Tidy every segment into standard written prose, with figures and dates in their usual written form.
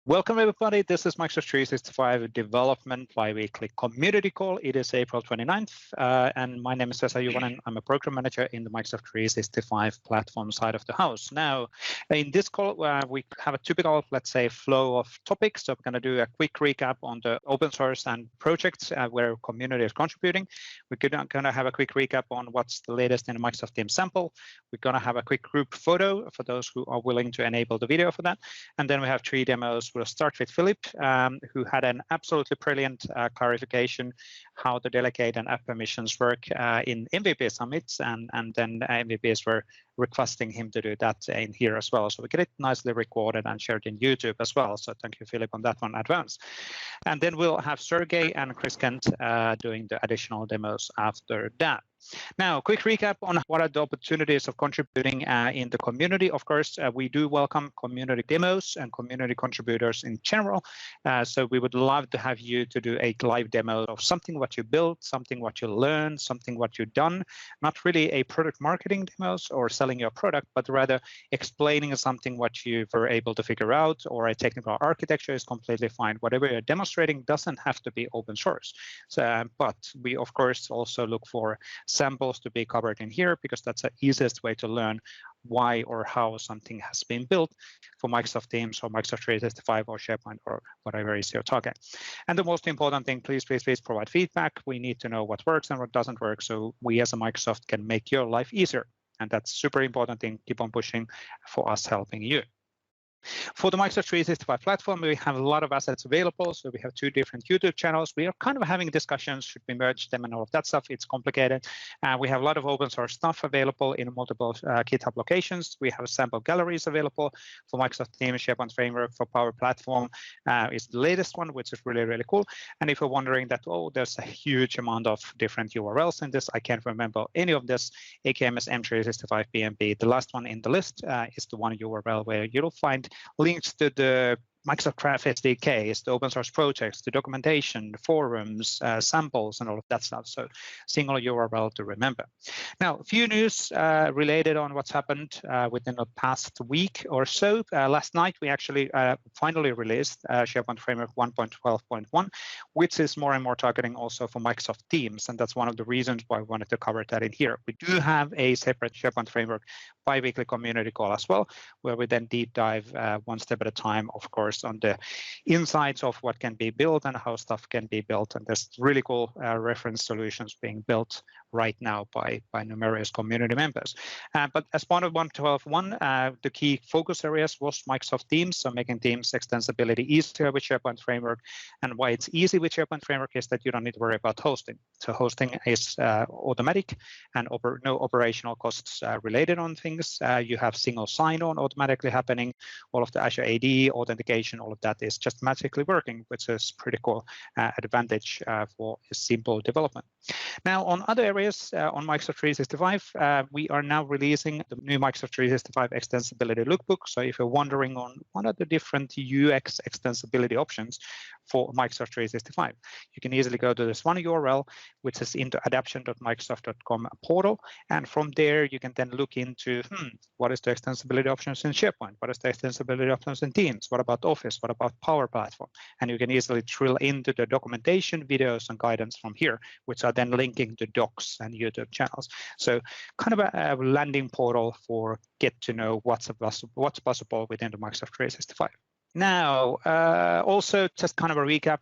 Welcome everybody, this is Microsoft 365 Development Bi-Weekly Community Call. It is April 29th and my name is Vesa Juvonen. I'm a Program Manager in the Microsoft 365 platform side of the house. Now, in this call, we have a typical, let's say, flow of topics. So we're going to do a quick recap on the open source and projects where community is contributing. We're going to have a quick recap on what's the latest in the Microsoft Teams sample. We're going to have a quick group photo for those who are willing to enable the video for that. And then we have 3 demos. We'll start with Philip, who had an absolutely brilliant clarification how the delegate and app permissions work in MVP summits, and then MVPs were requesting him to do that in here as well. So we get it nicely recorded and shared in YouTube as well. So thank you, Philip, on that one in advance. And then we'll have Sergey and Chris Kent doing the additional demos after that. Now, quick recap on what are the opportunities of contributing in the community. Of course, we do welcome community demos and community contributors in general. So we would love to have you to do a live demo of something what you built, something what you learned, something what you've done. Not really a product marketing demos or selling your product, but rather explaining something what you were able to figure out, or a technical architecture is completely fine. Whatever you're demonstrating doesn't have to be open source. So, but we, of course, also look for samples to be covered in here, because that's the easiest way to learn why or how something has been built for Microsoft Teams or Microsoft 365 or SharePoint or whatever is your target. And the most important thing, please provide feedback. We need to know what works and what doesn't work, so we as a Microsoft can make your life easier. And that's super important thing. Keep on pushing for us helping you. For the Microsoft 365 platform, we have a lot of assets available. So we have 2 different YouTube channels. We are kind of having discussions, should we merge them and all of that stuff. It's complicated. We have a lot of open source stuff available in multiple GitHub locations. We have sample galleries available for Microsoft Teams, SharePoint Framework, for Power Platform is the latest one, which is really, really cool. And if you're wondering that, oh, there's a huge amount of different URLs in this, I can't remember any of this, AKMS M365 PnP. The last one in the list is the one URL where you'll find links to the Microsoft Graph SDKs, the open source projects, the documentation, the forums, samples, and all of that stuff. So single URL to remember. Now, a few news related on what's happened within the past week or so. Last night, we actually finally released SharePoint Framework 1.12.1, which is more and more targeting also for Microsoft Teams. And that's one of the reasons why I wanted to cover that in here. We do have a separate SharePoint Framework bi-weekly community call as well, where we then deep dive one step at a time, of course, on the insights of what can be built and how stuff can be built. And there's really cool reference solutions being built right now by numerous community members. But as part of 1.12.1, the key focus areas was Microsoft Teams, so making Teams extensibility easier with SharePoint Framework. And why it's easy with SharePoint Framework is that you don't need to worry about hosting. So hosting is automatic and no operational costs related on things. You have single sign-on automatically happening. All of the Azure AD, authentication, all of that is just magically working, which is pretty cool advantage for simple development. Now, on other areas on Microsoft 365, we are now releasing the new Microsoft 365 Extensibility Lookbook. So if you're wondering on what are the different UX extensibility options for Microsoft 365, you can easily go to this one URL, which is into adaption.microsoft.com portal. And from there, you can then look into what is the extensibility options in SharePoint? What is the extensibility options in Teams? What about Office? What about Power Platform? And you can easily drill into the documentation, videos, and guidance from here, which are then linking to docs and YouTube channels. So kind of a landing portal for get to know what's possible within the Microsoft 365. Now, also just kind of a recap,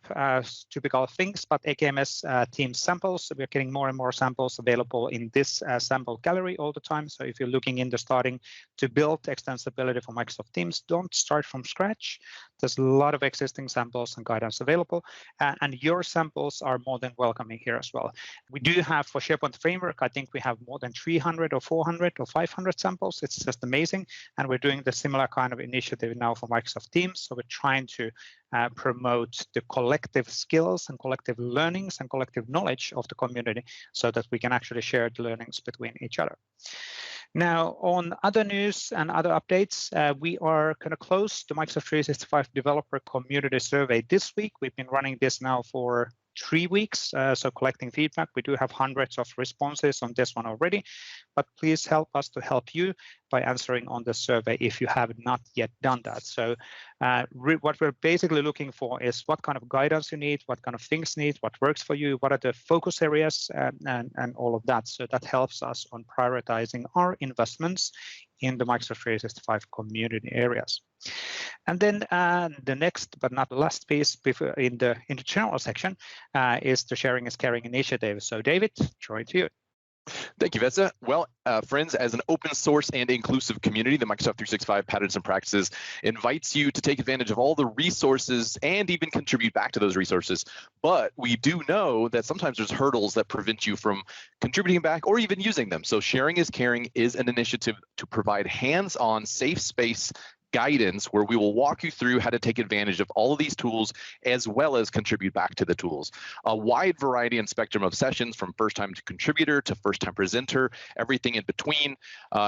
typical things, but AKMS Teams samples. So we're getting more and more samples available in this sample gallery all the time. So if you're looking into starting to build extensibility for Microsoft Teams, don't start from scratch. There's a lot of existing samples and guidance available, and your samples are more than welcoming here as well. We do have for SharePoint Framework, I think we have more than 300 or 400 or 500 samples. It's just amazing. And we're doing the similar kind of initiative now for Microsoft Teams. So we're trying to promote the collective skills and collective learnings and collective knowledge of the community so that we can actually share the learnings between each other. Now, on other news and other updates, we are going to close the Microsoft 365 Developer Community Survey this week. We've been running this now for 3 weeks, so collecting feedback. We do have hundreds of responses on this one already, but please help us to help you by answering on the survey if you have not yet done that. So what we're basically looking for is what kind of guidance you need, what kind of things need, what works for you, what are the focus areas, and all of that. So that helps us on prioritizing our investments in the Microsoft 365 community areas. And then the next but not the last piece before in the general section is the Sharing is Caring initiative. So David, throw it to you. Thank you, Vesa. Well, friends, as an open source and inclusive community, the Microsoft 365 Patterns and Practices invites you to take advantage of all the resources and even contribute back to those resources. But we do know that sometimes there's hurdles that prevent you from contributing back or even using them. So Sharing is Caring is an initiative to provide hands-on safe space guidance where we will walk you through how to take advantage of all of these tools as well as contribute back to the tools. A wide variety and spectrum of sessions from first-time contributor to first-time presenter, everything in between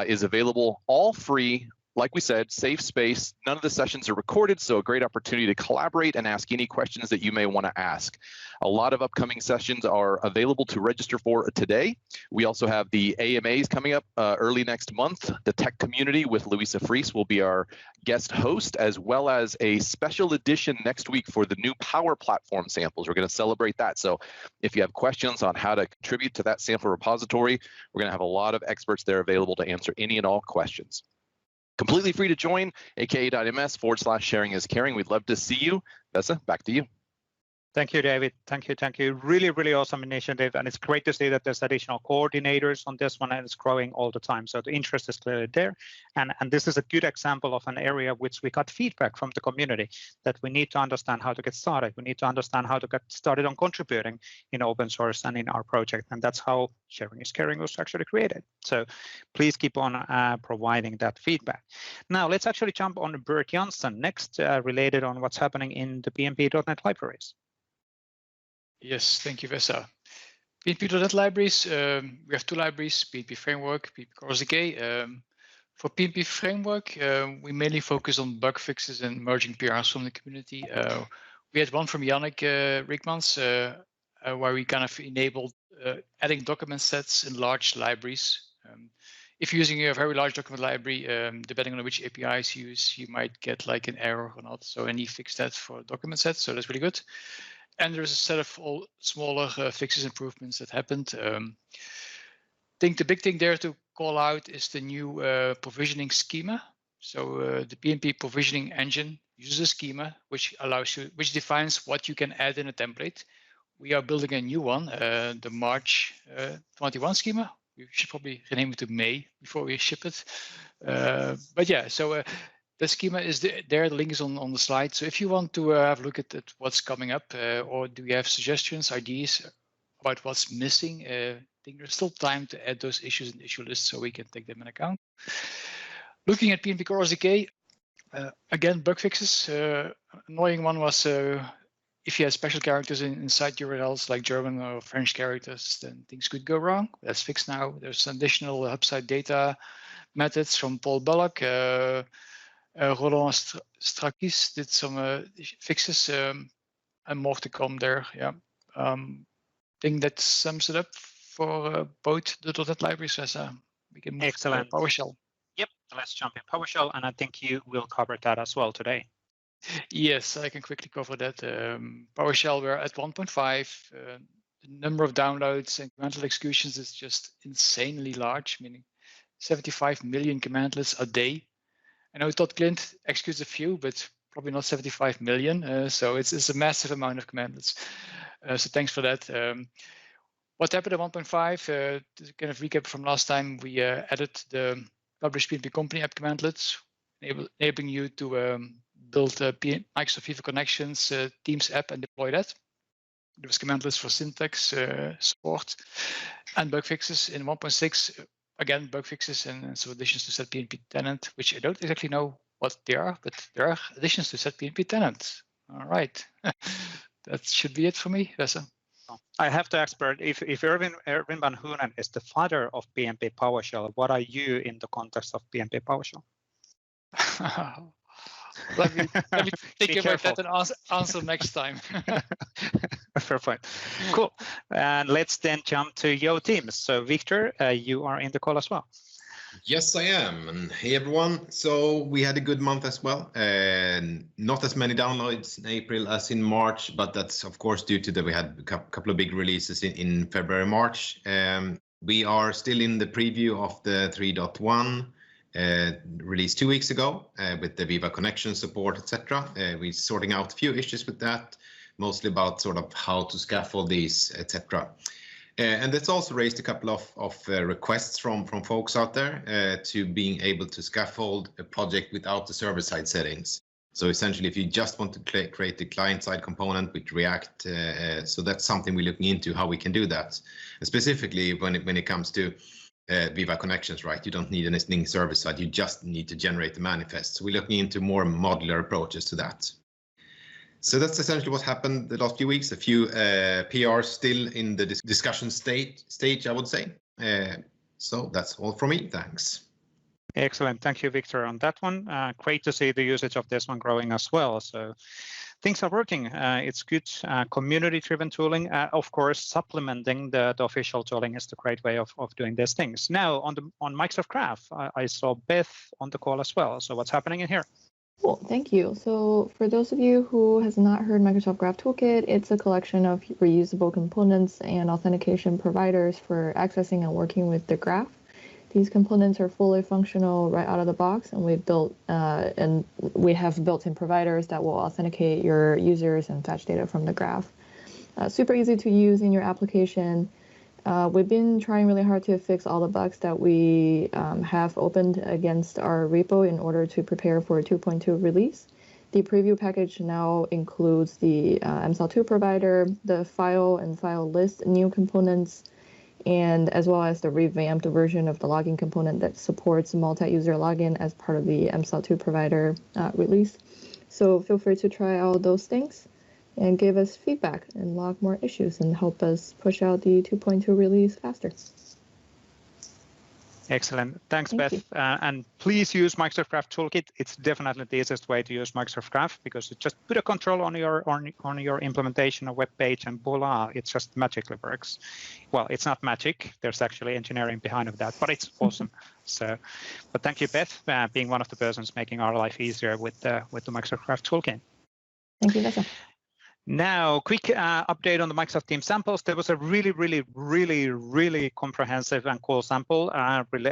is available, all free. Like we said, safe space. None of the sessions are recorded, so a great opportunity to collaborate and ask any questions that you may want to ask. A lot of upcoming sessions are available to register for today. We also have the AMAs coming up early next month. The tech community with Louisa Fries will be our guest host, as well as a special edition next week for the new Power Platform samples. We're going to celebrate that. So if you have questions on how to contribute to that sample repository, we're going to have a lot of experts there available to answer any and all questions. Completely free to join, aka.ms/sharing is caring. We'd love to see you. Vesa, back to you. Thank you, David. Thank you. Thank you. Really, really awesome initiative. And it's great to see that there's additional coordinators on this one and it's growing all the time. So the interest is clearly there. And this is a good example of an area which we got feedback from the community that we need to understand how to get started. We need to understand how to get started on contributing in open source and in our project. And that's how Sharing is Caring was actually created. So please keep on providing that feedback. Now let's actually jump on Bert Janssen next, related on what's happening in the PnP.NET libraries. Yes, thank you, Vesa. PnP.NET libraries, we have two libraries, PnP Framework, PnP PowerShell. For PnP Framework, we mainly focus on bug fixes and merging PRs from the community. We had one from Yannick Rickmans, where we kind of enabled adding document sets in large libraries. If you're using a very large document library, depending on which APIs you use, you might get like an error or not. So, and he fixed that for document sets, so that's really good. And there's a set of all smaller fixes, improvements that happened. I think the big thing there to call out is the new provisioning schema. So the PnP provisioning engine uses a schema which allows you, which defines what you can add in a template. We are building a new one, the March 21 schema. We should probably rename it to May before we ship it. But yeah, so the schema is there, the link is on the slide. So if you want to have a look at what's coming up, or do you have suggestions, ideas about what's missing, I think there's still time to add those issues in the issue list so we can take them in account. Looking at PnP PowerShell, again, bug fixes. Annoying one was if you have special characters inside URLs like German or French characters, then things could go wrong. That's fixed now. There's additional upside data methods from Paul Bullock. Roland Strakis did some fixes and more to come there. Yeah, I think that sums it up for both the .NET libraries. As we can move Excellent. To PowerShell. Yep, let's jump in PowerShell, and I think you will cover that as well today. Yes, I can quickly cover that. PowerShell, we're at 1.5. The number of downloads and commandlet executions is just insanely large, meaning 75 million commandlets a day. I know Todd Clint executes a few, but probably not 75 million. So it's a massive amount of commandlets. So thanks for that. What happened at 1.5? To kind of recap from last time, we added the published PnP company app commandlets, enabling you to build Microsoft Viva Connections Teams app and deploy that. There was commandlets for syntax support and bug fixes in 1.6. Again, bug fixes and some additions to set PnP tenant, which I don't exactly know what they are, but there are additions to set PnP tenant. All right, that should be it for me, Vesa. I have to ask Bert, if Erwin van Hoonen is the father of PnP PowerShell, what are you in the context of PnP PowerShell? Let me think Be about careful. that and answer next time. Fair point. Cool. And let's then jump to your teams. So Victor, you are in the call as well. Yes, I am. And hey, everyone. So we had a good month as well. And not as many downloads in April as in March, but that's of course due to that we had a couple of big releases in February, March. We are still in the preview of the 3.1 released 2 weeks ago with the Viva connection support, etc. We're sorting out a few issues with that, mostly about sort of how to scaffold these, etc. And that's also raised a couple of requests from folks out there to being able to scaffold a project without the server-side settings. So essentially, if you just want to create the client-side component with React, so that's something we're looking into, how we can do that. Specifically, when it comes to Viva connections, right? You don't need anything server-side, you just need to generate the manifest. So we're looking into more modular approaches to that. So that's essentially what happened the last few weeks. A few PRs still in the discussion stage, I would say. So that's all from me. Thanks. Excellent. Thank you, Victor, on that one. Great to see the usage of this one growing as well. So things are working. It's good community-driven tooling. Of course, supplementing the official tooling is the great way of doing these things. Now, on Microsoft Graph, I saw Beth on the call as well. So what's happening in here? Cool, thank you. So for those of you who has not heard Microsoft Graph Toolkit, it's a collection of reusable components and authentication providers for accessing and working with the graph. These components are fully functional right out of the box, and we have built-in providers that will authenticate your users and fetch data from the graph. Super easy to use in your application. We've been trying really hard to fix all the bugs that we have opened against our repo in order to prepare for a 2.2 release. The preview package now includes the MSAL2 provider, the file and file list new components, and as well as the revamped version of the login component that supports multi-user login as part of the MSAL2 provider release. So feel free to try all those things and give us feedback and log more issues and help us push out the 2.2 release faster. Excellent. Thanks, Thank Beth. And please use Microsoft Graph Toolkit. It's definitely the easiest way to use Microsoft Graph because you just put a control on your implementation or web page and voila, it just magically works. Well, it's not magic. There's actually engineering behind of that, but it's awesome. So, but thank you, Beth, being one of the persons making our life easier with the Microsoft Graph Toolkit. Thank you, Vesa. Now, quick update on the Microsoft Teams samples. There was a really comprehensive and cool sample,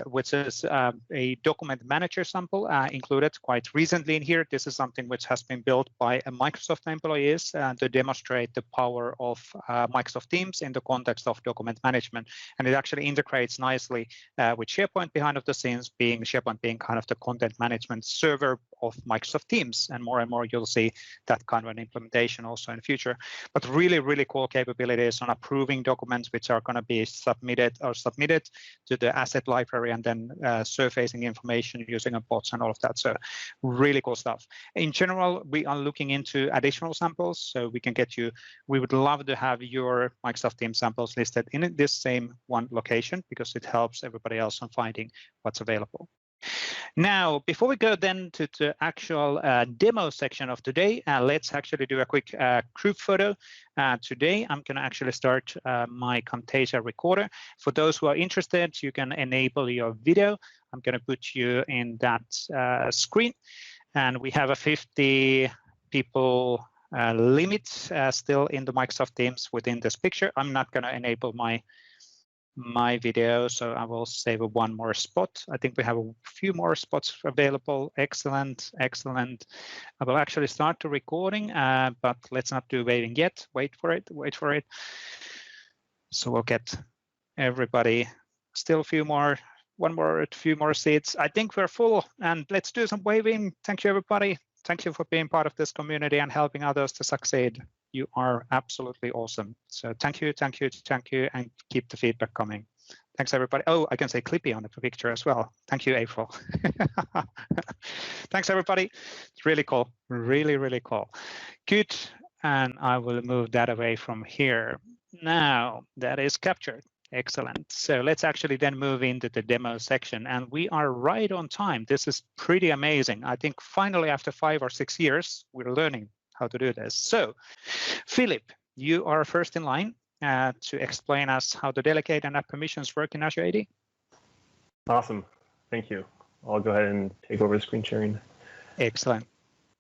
which is a document manager sample included quite recently in here. This is something which has been built by Microsoft employees to demonstrate the power of Microsoft Teams in the context of document management. And it actually integrates nicely with SharePoint behind the scenes, SharePoint being kind of the content management server of Microsoft Teams. And more you'll see that kind of an implementation also in the future. But really cool capabilities on approving documents which are going to be submitted to the asset library and then surfacing information using a bots and all of that. So really cool stuff. In general, we are looking into additional samples, so we would love to have your Microsoft Teams samples listed in this same one location because it helps everybody else on finding what's available. Now, before we go then to the actual demo section of today, let's actually do a quick group photo. Today, I'm going to actually start my Camtasia recorder. For those who are interested, you can enable your video. I'm going to put you in that screen. And we have a 50 people limit still in the Microsoft Teams within this picture. I'm not going to enable my video, so I will save one more spot. I think we have a few more spots available. Excellent. I will actually start the recording, but let's not do waiting yet. Wait for it. So we'll get everybody still a few more seats. I think we're full, and let's do some waving. Thank you, everybody. Thank you for being part of this community and helping others to succeed. You are absolutely awesome. So thank you, and keep the feedback coming. Thanks, everybody. Oh, I can say Clippy on the picture as well. Thank you, April. Thanks, everybody. It's really cool. Really cool. Good. And I will move that away from here. Now that is captured. Excellent. So let's actually then move into the demo section, and we are right on time. This is pretty amazing. I think finally, after 5 or 6 years, we're learning how to do this. So, Philip, you are first in line to explain us how the delegate and app permissions work in Azure AD. Awesome. Thank you. I'll go ahead and take over screen sharing. Excellent.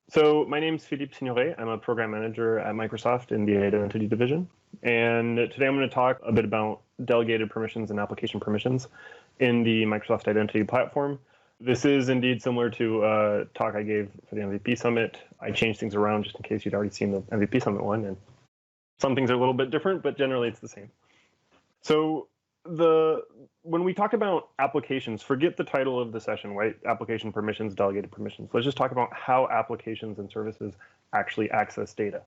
So my name is Philippe Signoret. I'm a program manager at Microsoft in the Identity Division. And today I'm going to talk a bit about delegated permissions and application permissions in the Microsoft Identity Platform. This is indeed similar to a talk I gave for the MVP Summit. I changed things around just in case you'd already seen the MVP Summit one. And some things are a little bit different, but generally it's the same. So when we talk about applications, forget the title of the session, right? Application permissions, delegated permissions. Let's just talk about how applications and services actually access data.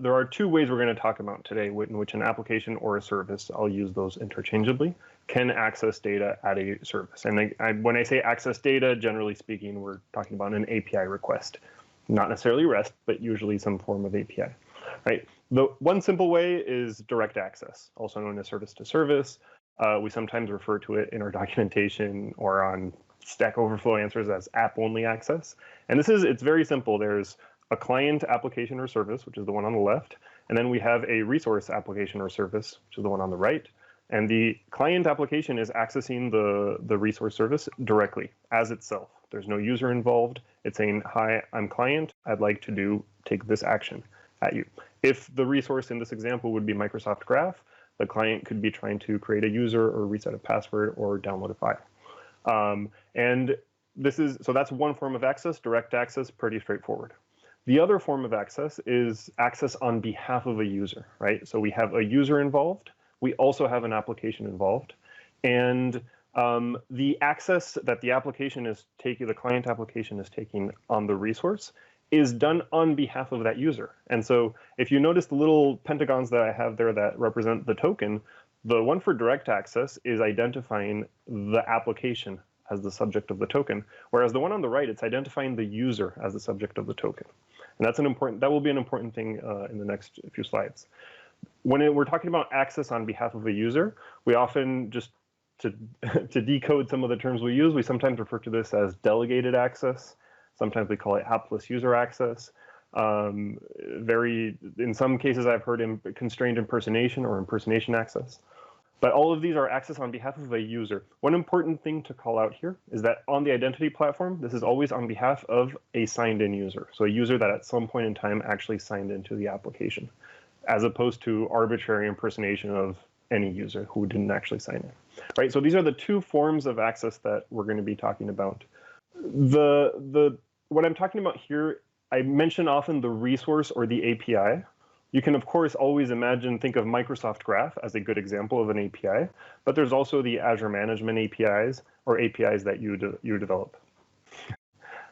There are 2 ways we're going to talk about today in which an application or a service, I'll use those interchangeably, can access data at a service. And when I say access data, generally speaking, we're talking about an API request. Not necessarily REST, but usually some form of API, right? The one simple way is direct access, also known as service to service. We sometimes refer to it in our documentation or on Stack Overflow answers as app-only access. And it's very simple. There's a client application or service, which is the one on the left, and then we have a resource application or service, which is the one on the right. And the client application is accessing the resource service directly as itself. There's no user involved. It's saying, hi, I'm client. I'd like to take this action at you. If the resource in this example would be Microsoft Graph, the client could be trying to create a user or reset a password or download a file. So that's one form of access, direct access, pretty straightforward. The other form of access is access on behalf of a user, right? So we have a user involved. We also have an application involved. And the access that the application is taking, the client application is taking on the resource is done on behalf of that user. And so if you notice the little pentagons that I have there that represent the token, the one for direct access is identifying the application as the subject of the token, whereas the one on the right, it's identifying the user as the subject of the token. And that will be an important thing in the next few slides. When we're talking about access on behalf of a user, we often just, to decode some of the terms we use, we sometimes refer to this as delegated access. Sometimes we call it app-less user access. In some cases, I've heard constrained impersonation or impersonation access. But all of these are access on behalf of a user. One important thing to call out here is that on the identity platform, this is always on behalf of a signed-in user. So a user that at some point in time actually signed into the application, as opposed to arbitrary impersonation of any user who didn't actually sign in. Right? So these are the 2 forms of access that we're going to be talking about. What I'm talking about here, I mention often the resource or the API. You can, of course, always think of Microsoft Graph as a good example of an API, but there's also the Azure Management APIs or APIs that you develop.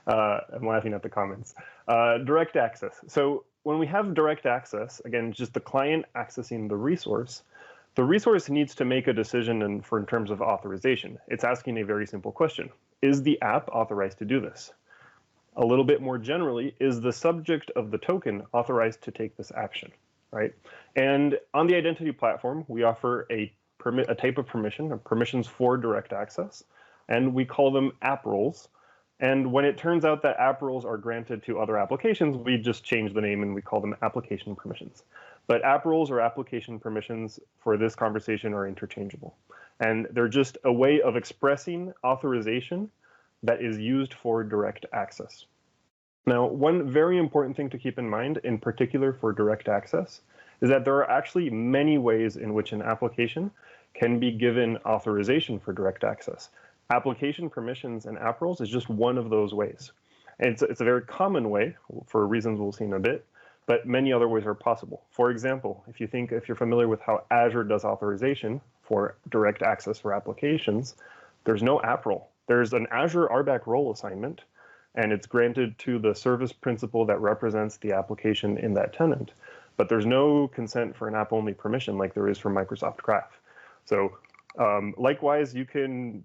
I'm laughing at the comments. Direct access. So when we have direct access, again, just the client accessing the resource needs to make a decision in terms of authorization. It's asking a very simple question. Is the app authorized to do this? A little bit more generally, is the subject of the token authorized to take this action, right? And on the identity platform, we offer a type of permissions for direct access, and we call them app roles. And when it turns out that app roles are granted to other applications, we just change the name and we call them application permissions. But app roles or application permissions for this conversation are interchangeable. And they're just a way of expressing authorization that is used for direct access. Now, one very important thing to keep in mind, in particular for direct access, is that there are actually many ways in which an application can be given authorization for direct access. Application permissions and app roles is just one of those ways. And it's a very common way, for reasons we'll see in a bit, but many other ways are possible. For example, if you're familiar with how Azure does authorization for direct access for applications, there's no app role. There's an Azure RBAC role assignment, and it's granted to the service principal that represents the application in that tenant. But there's no consent for an app-only permission like there is for Microsoft Graph. So likewise, you can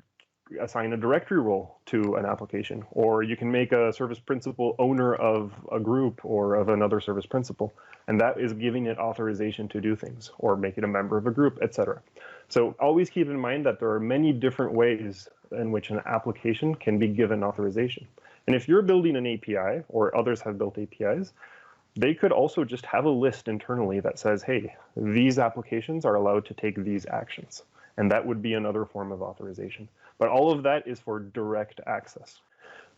assign a directory role to an application, or you can make a service principal owner of a group or of another service principal, and that is giving it authorization to do things, or make it a member of a group, etc. So always keep in mind that there are many different ways in which an application can be given authorization. And if you're building an API, or others have built APIs, they could also just have a list internally that says, hey, these applications are allowed to take these actions. And that would be another form of authorization. But all of that is for direct access.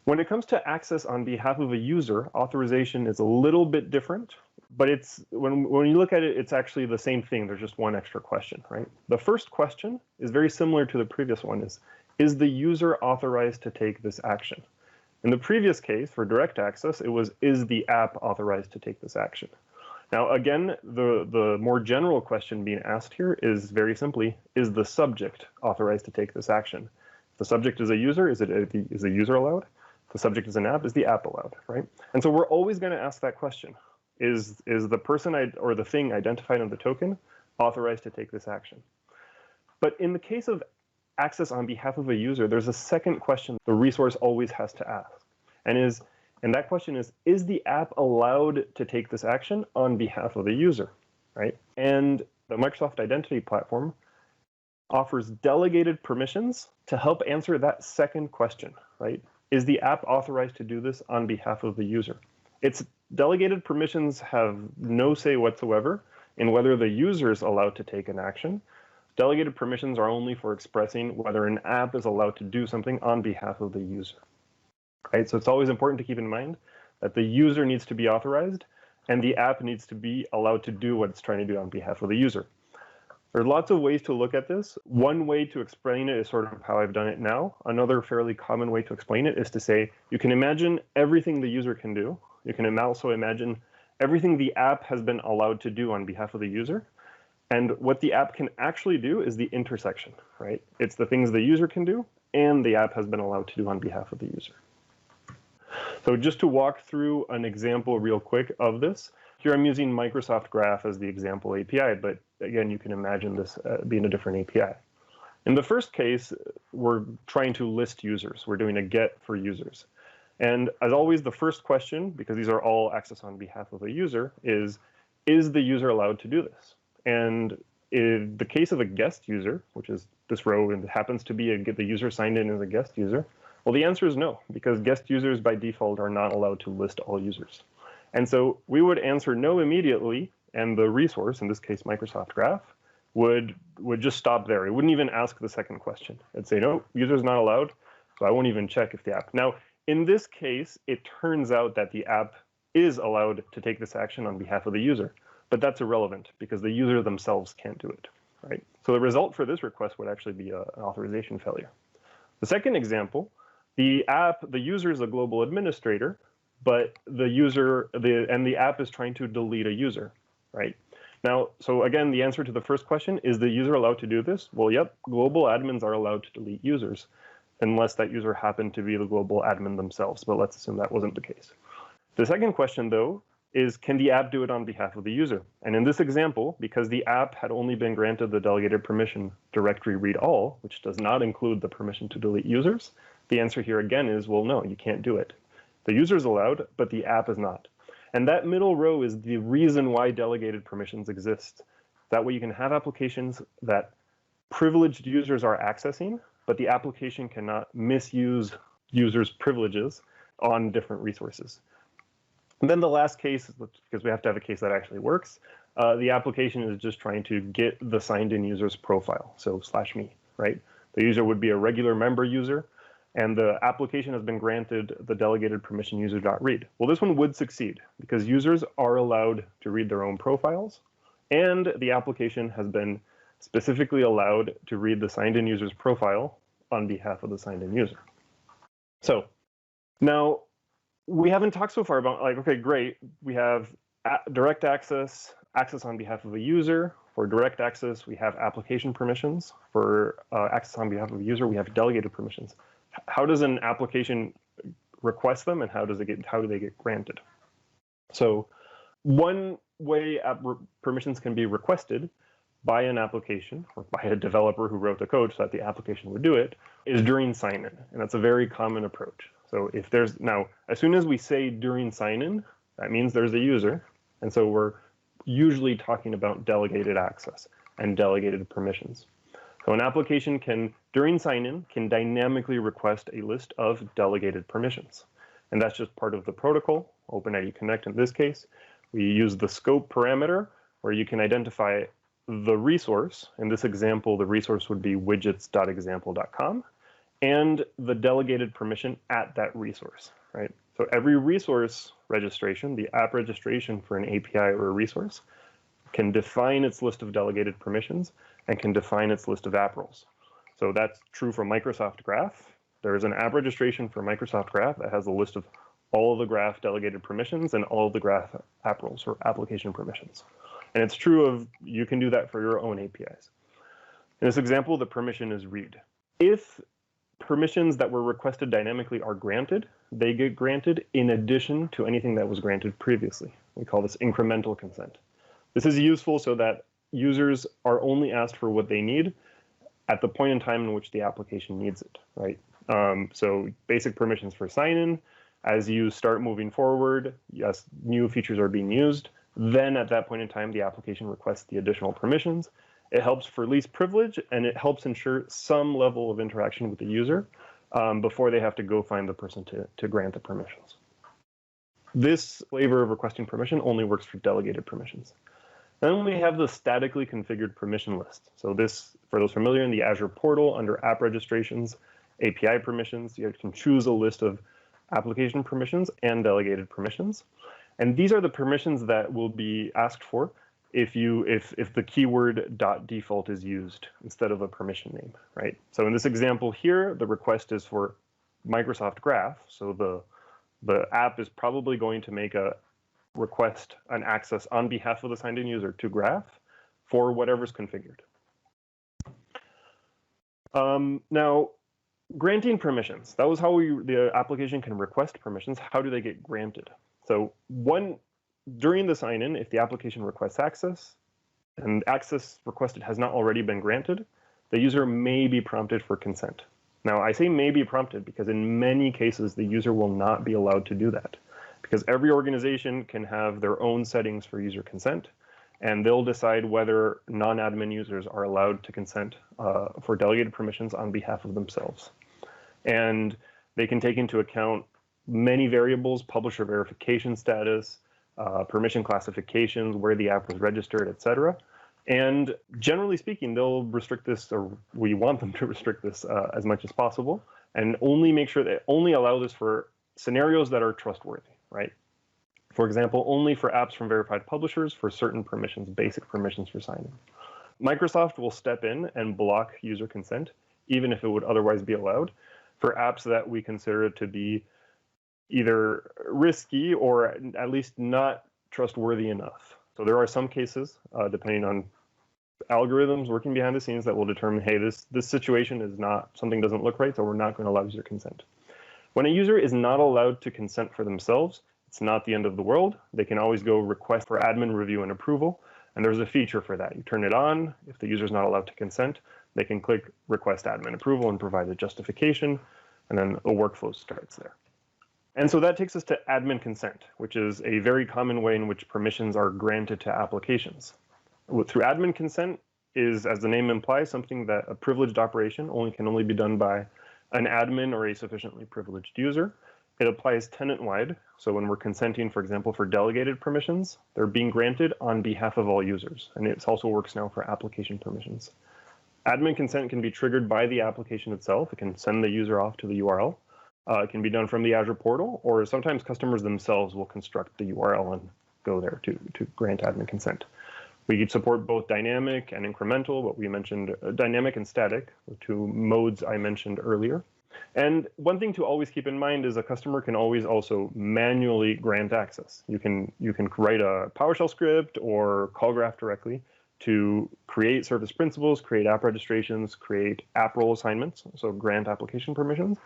When it comes to access on behalf of a user, authorization is a little bit different, but it's when you look at it, it's actually the same thing. There's just one extra question, right? The first question is very similar to the previous one, is the user authorized to take this action? In the previous case, for direct access, it was, is the app authorized to take this action? Now, again, the more general question being asked here is very simply, is the subject authorized to take this action? If the subject is a user, is the user allowed? If the subject is an app, is the app allowed, right? And so we're always going to ask that question. Is the person or the thing identified on the token authorized to take this action? But in the case of access on behalf of a user, there's a second question the resource always has to ask. And that question is the app allowed to take this action on behalf of the user, right? And the Microsoft Identity Platform offers delegated permissions to help answer that second question, right? Is the app authorized to do this on behalf of the user? Its delegated permissions have no say whatsoever in whether the user is allowed to take an action. Delegated permissions are only for expressing whether an app is allowed to do something on behalf of the user. Right? So it's always important to keep in mind that the user needs to be authorized and the app needs to be allowed to do what it's trying to do on behalf of the user. There are lots of ways to look at this. One way to explain it is sort of how I've done it now. Another fairly common way to explain it is to say, you can imagine everything the user can do. You can also imagine everything the app has been allowed to do on behalf of the user. And what the app can actually do is the intersection, right? It's the things the user can do and the app has been allowed to do on behalf of the user. So just to walk through an example real quick of this, here I'm using Microsoft Graph as the example API, but again, you can imagine this being a different API. In the first case, we're trying to list users. We're doing a get for users. And as always, the first question, because these are all access on behalf of a user, is the user allowed to do this? And in the case of a guest user, which is this row and it happens to be the user signed in as a guest user, well, the answer is no, because guest users by default are not allowed to list all users. And so we would answer no immediately, and the resource, in this case Microsoft Graph, would just stop there. It wouldn't even ask the second question. It'd say, no, user's not allowed, so I won't even check if the app. Now, in this case, it turns out that the app is allowed to take this action on behalf of the user, but that's irrelevant because the user themselves can't do it, right? So the result for this request would actually be an authorization failure. The second example, the user is a global administrator, but the app is trying to delete a user, right? Now, so again, the answer to the first question, is the user allowed to do this? Well, yep, global admins are allowed to delete users, unless that user happened to be the global admin themselves, but let's assume that wasn't the case. The second question, though, is can the app do it on behalf of the user? And in this example, because the app had only been granted the delegated permission directory read all, which does not include the permission to delete users, the answer here again is, well, no, you can't do it. The user is allowed, but the app is not. And that middle row is the reason why delegated permissions exist. That way you can have applications that privileged users are accessing, but the application cannot misuse users' privileges on different resources. And then the last case, because we have to have a case that actually works, the application is just trying to get the signed in user's profile, so /me, right? The user would be a regular member user, and the application has been granted the delegated permission user.read. Well, this one would succeed because users are allowed to read their own profiles, and the application has been specifically allowed to read the signed in user's profile on behalf of the signed in user. So now we haven't talked so far about like, okay, great. We have direct access on behalf of a user. For direct access, we have application permissions. For access on behalf of a user, we have delegated permissions. How does an application request them and how do they get granted? So one way permissions can be requested by an application or by a developer who wrote the code so that the application would do it is during sign-in. And that's a very common approach. So if there's now, as soon as we say during sign-in, that means there's a user. And so we're usually talking about delegated access and delegated permissions. So an application can, during sign-in, can dynamically request a list of delegated permissions. And that's just part of the protocol, OpenID Connect in this case. We use the scope parameter where you can identify the resource. In this example, the resource would be widgets.example.com and the delegated permission at that resource, right? So every resource registration, the app registration for an API or a resource, can define its list of delegated permissions and can define its list of app roles. So that's true for Microsoft Graph. There is an app registration for Microsoft Graph that has a list of all of the Graph delegated permissions and all of the Graph app roles or application permissions. And it's true of, you can do that for your own APIs. In this example, the permission is read. If permissions that were requested dynamically are granted, they get granted in addition to anything that was granted previously. We call this incremental consent. This is useful so that users are only asked for what they need at the point in time in which the application needs it, right? So basic permissions for sign-in. As you start moving forward, yes, new features are being used. Then at that point in time, the application requests the additional permissions. It helps for least privilege, and it helps ensure some level of interaction with the user before they have to go find the person to grant the permissions. This flavor of requesting permission only works for delegated permissions. Then we have the statically configured permission list. So this, for those familiar in the Azure portal under app registrations, API permissions, you can choose a list of application permissions and delegated permissions. And these are the permissions that will be asked for if the keyword .default is used instead of a permission name, right? So in this example here, the request is for Microsoft Graph. So the app is probably going to make a request an access on behalf of the signed in user to Graph for whatever's configured. Now, granting permissions. That was how the application can request permissions. How do they get granted? So during the sign-in, if the application requests access and access requested has not already been granted, the user may be prompted for consent. Now, I say may be prompted because in many cases, the user will not be allowed to do that because every organization can have their own settings for user consent, and they'll decide whether non-admin users are allowed to consent for delegated permissions on behalf of themselves. And they can take into account many variables, publisher verification status, permission classifications, where the app was registered, etc. And generally speaking, they'll restrict this, or we want them to restrict this as much as possible, and only make sure they only allow this for scenarios that are trustworthy, right? For example, only for apps from verified publishers for certain permissions, basic permissions for sign-in. Microsoft will step in and block user consent, even if it would otherwise be allowed, for apps that we consider to be either risky or at least not trustworthy enough. So there are some cases, depending on algorithms working behind the scenes, that will determine, hey, this situation is not, something doesn't look right, so we're not going to allow user consent. When a user is not allowed to consent for themselves, it's not the end of the world. They can always go request for admin review and approval, and there's a feature for that. You turn it on. If the user is not allowed to consent, they can click request admin approval and provide a justification, and then a workflow starts there. And so that takes us to admin consent, which is a very common way in which permissions are granted to applications. Through admin consent is, as the name implies, something that a privileged operation can only be done by an admin or a sufficiently privileged user. It applies tenant-wide. So when we're consenting, for example, for delegated permissions, they're being granted on behalf of all users. And it also works now for application permissions. Admin consent can be triggered by the application itself. It can send the user off to the URL. It can be done from the Azure portal, or sometimes customers themselves will construct the URL and go there to grant admin consent. We support both dynamic and incremental, what we mentioned, dynamic and static, the two modes I mentioned earlier. And one thing to always keep in mind is a customer can always also manually grant access. You can write a PowerShell script or call Graph directly to create service principals, create app registrations, create app role assignments, so grant application permissions,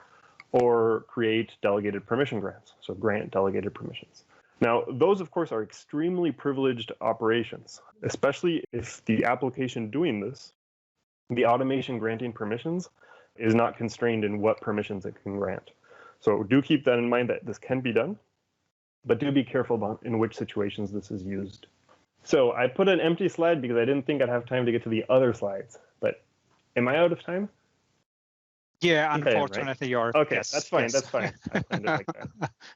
or create delegated permission grants, so grant delegated permissions. Now, those, of course, are extremely privileged operations, especially if the application doing this, the automation granting permissions, is not constrained in what permissions it can grant. So do keep that in mind that this can be done, but do be careful about in which situations this is used. So I put an empty slide because I didn't think I'd have time to get to the other slides, but am I out of time? Yeah, unfortunately, you are. Okay, yes, that's fine. yes. That's fine. I planned it like that.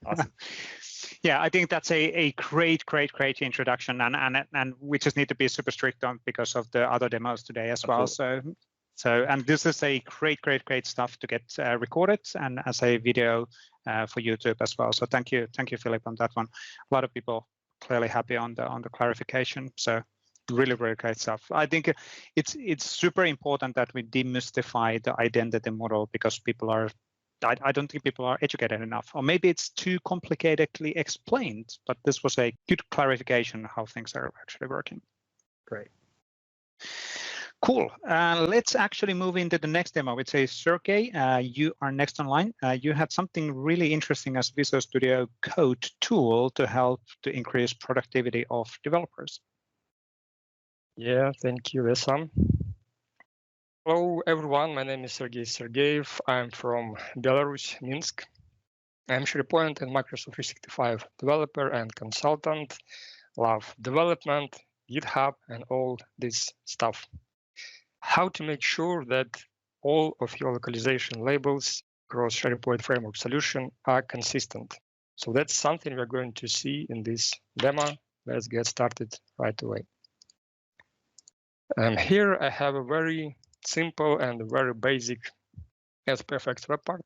Awesome. Yeah, I think that's a great introduction, and we just need to be super strict on because of the other demos today as well. So and this is a great stuff to get recorded and as a video for YouTube as well. So thank you, Philip, on that one. A lot of people clearly happy on the clarification. So really great stuff. I think it's super important that we demystify the identity model because people are. I don't think people are educated enough, or maybe it's too complicatedly explained, but this was a good clarification how things are actually working. Great. Cool. Let's actually move into the next demo. It's a Sergey. You are next online. You had something really interesting as Visual Studio Code tool to help to increase productivity of developers. Yeah, thank you, Vesa. Hello, everyone. My name is Sergey Sergeyev. I'm from Belarus, Minsk. I'm SharePoint and Microsoft 365 developer and consultant. Love development, GitHub, and all this stuff. How to make sure that all of your localization labels across SharePoint Framework solution are consistent. So that's something we're going to see in this demo. Let's get started right away. Here I have a very simple and very basic SPFX web part,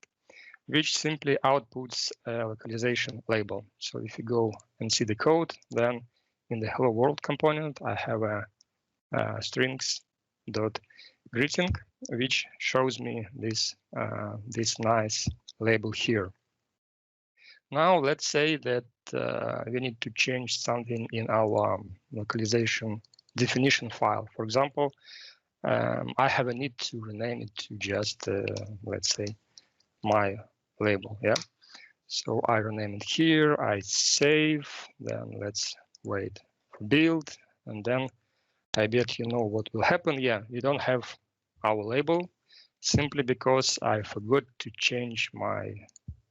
which simply outputs a localization label. So if you go and see the code, then in the hello world component, I have a strings.greeting, which shows me this nice label here. Now let's say that we need to change something in our localization definition file. For example, I have a need to rename it to just, let's say, my label, yeah? So I rename it here, I save, then let's wait for build, and then I bet you know what will happen. Yeah, we don't have our label simply because I forgot to change my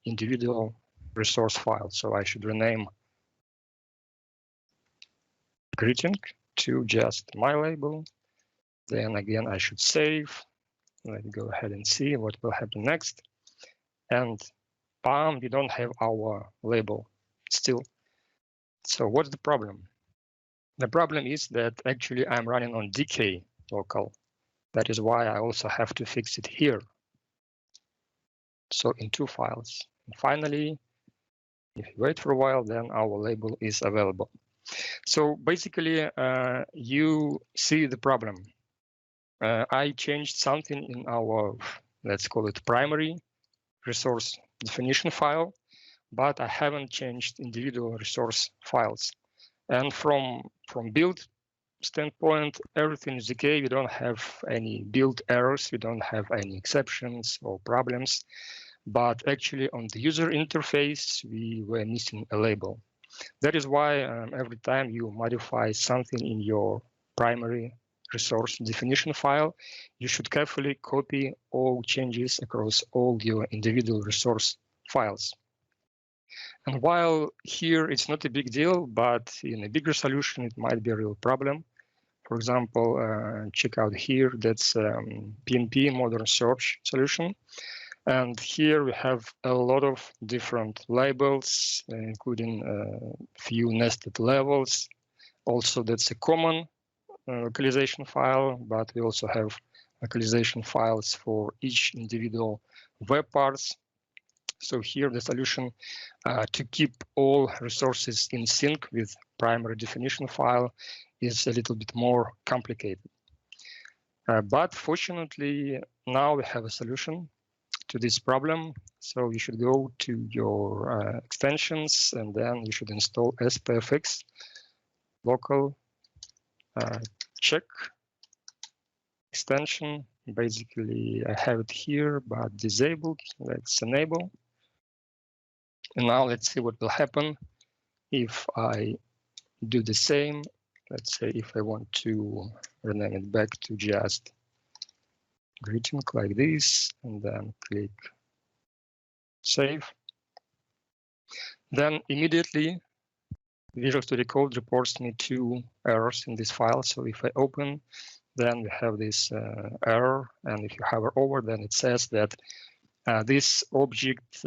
individual resource file. So I should rename greeting to just my label. Then again, I should save. Let's go ahead and see what will happen next. And bam, we don't have our label still. So what's the problem? The problem is that actually I'm running on DK local. That is why I also have to fix it here. So in two files. And finally, if you wait for a while, then our label is available. So basically, you see the problem. I changed something in our, let's call it primary resource definition file, but I haven't changed individual resource files. And from build standpoint, everything is okay. We don't have any build errors. We don't have any exceptions or problems. But actually on the user interface, we were missing a label. That is why every time you modify something in your primary resource definition file, you should carefully copy all changes across all your individual resource files. And while here it's not a big deal, but in a bigger solution, it might be a real problem. For example, check out here, that's PnP modern search solution. And here we have a lot of different labels, including a few nested levels. Also, that's a common localization file, but we also have localization files for each individual web parts. So here the solution to keep all resources in sync with primary definition file is a little bit more complicated. But fortunately, now we have a solution to this problem. So you should go to your extensions, and then you should install SPFX local check extension. Basically, I have it here, but disabled. Let's enable. And now let's see what will happen if I do the same, let's say if I want to rename it back to just greeting like this, and then click save, then immediately Visual Studio Code reports me 2 errors in this file. So if I open, then we have this error, and if you hover over, then it says that this object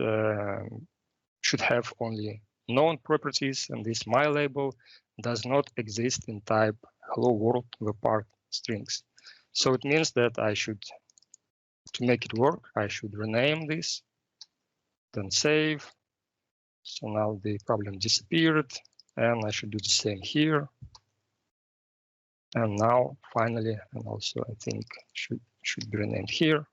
should have only known properties, and this my label does not exist in type hello world with part strings. So it means that I should, to make it work, I should rename this, then save. So now the problem disappeared, and I should do the same here. And now finally, and also I think should be renamed here.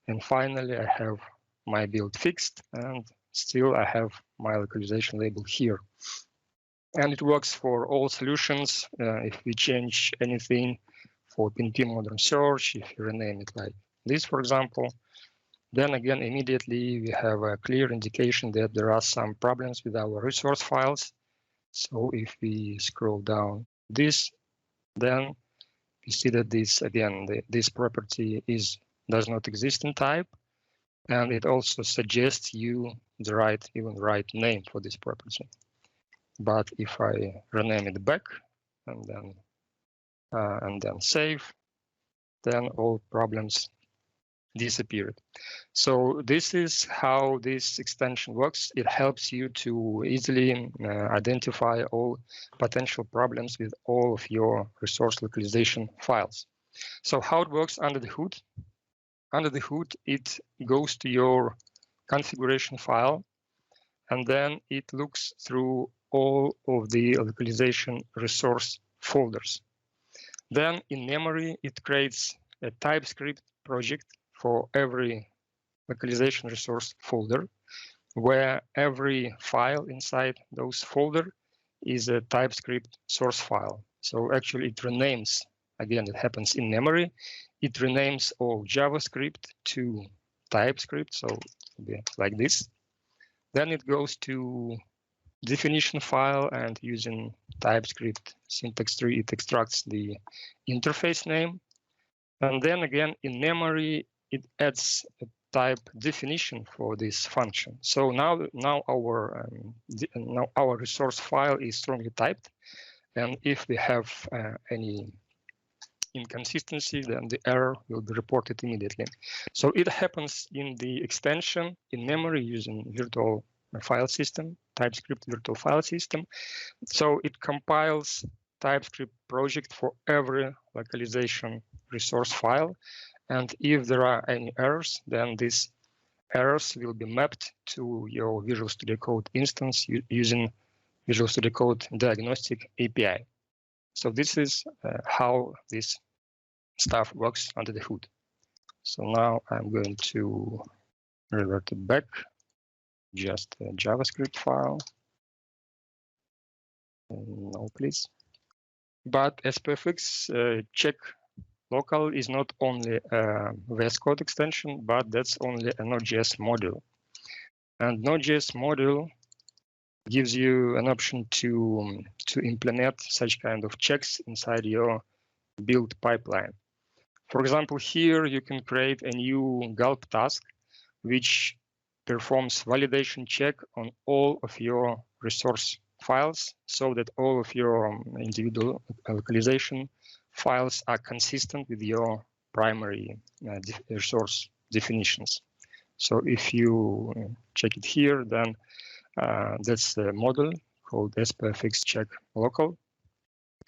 And finally, I have my build fixed, and still I have my localization label here. And it works for all solutions. If we change anything for PnP Modern Search, if you rename it like this, for example, then again, immediately we have a clear indication that there are some problems with our resource files. So if we scroll down this, then you see that this, again, this property does not exist in type. And it also suggests you the right name for this property. But if I rename it back and then save, then all problems disappeared. So this is how this extension works. It helps you to easily identify all potential problems with all of your resource localization files. So how it works under the hood? Under the hood, it goes to your configuration file, and then it looks through all of the localization resource folders. Then in memory, it creates a TypeScript project for every localization resource folder, where every file inside those folder is a TypeScript source file. So actually it renames, again, it happens in memory. It renames all JavaScript to TypeScript, so it'll be like this. Then it goes to definition file, and using TypeScript syntax tree, it extracts the interface name. And then again, in memory, it adds a type definition for this function. So now our resource file is strongly typed, and if we have any inconsistency, then the error will be reported immediately. So it happens in the extension in memory using virtual file system, TypeScript virtual file system. So it compiles TypeScript project for every localization resource file. And if there are any errors, then these errors will be mapped to your Visual Studio Code instance using Visual Studio Code Diagnostic API. So this is how this stuff works under the hood. So now I'm going to revert it back, just a JavaScript file. No, please. But SPFX check local is not only a VS Code extension, but that's only a Node.js module. And Node.js module gives you an option to implement such kind of checks inside your build pipeline. For example, here you can create a new gulp task, which performs validation check on all of your resource files, so that all of your individual localization files are consistent with your primary resource definitions. So if you check it here, then that's the model called SPFX check local.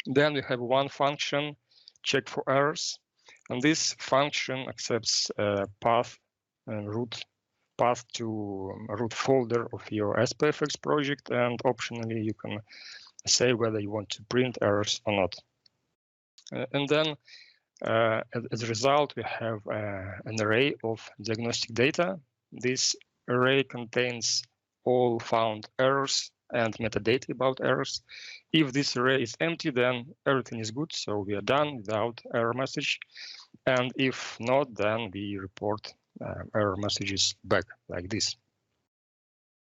Then we have one function, check for errors, and this function accepts path and root path to root folder of your SPFX project, and optionally you can say whether you want to print errors or not. And then as a result, we have an array of diagnostic data. This array contains all found errors and metadata about errors. If this array is empty, then everything is good, so we are done without error message. And if not, then we report error messages back like this.